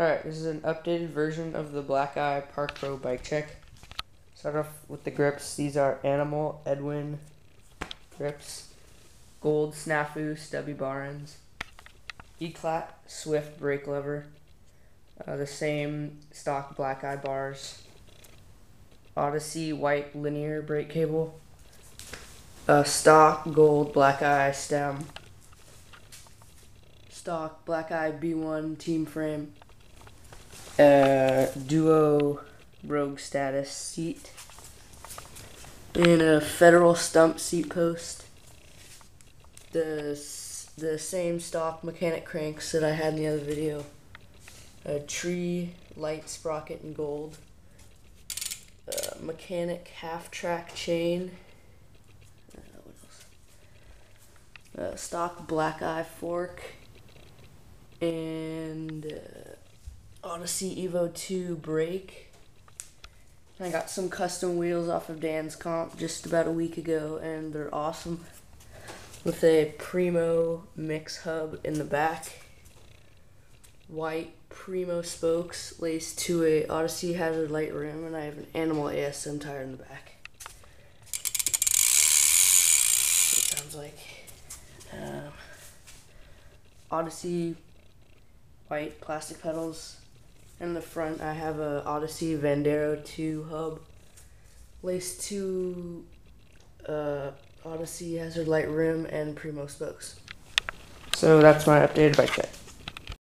Alright, this is an updated version of the Black Eye Park Pro bike check. Start off with the grips. These are Animal Edwin grips. Gold Snafu stubby bar ends. Eclat Swift brake lever. The same stock Black Eye bars. Odyssey white linear brake cable. Stock gold Black Eye stem. Stock Black Eye B1 team frame. Duo Rogue status seat, and a Federal stump seat post. The same stock mechanic cranks that I had in the other video. A tree light sprocket in gold. Mechanic half track chain. What else? Stock Black Eye fork, and Odyssey Evo 2 brake. I got some custom wheels off of Dan's Comp just about a week ago, and they're awesome. With a Primo mix hub in the back. White Primo spokes laced to a Odyssey Hazard light rim, and I have an Animal ASM tire in the back. It sounds like Odyssey white plastic pedals. In the front, I have a Odyssey Vandero 2 hub laced to Odyssey Hazard light rim and Primo spokes. So that's my updated bike check.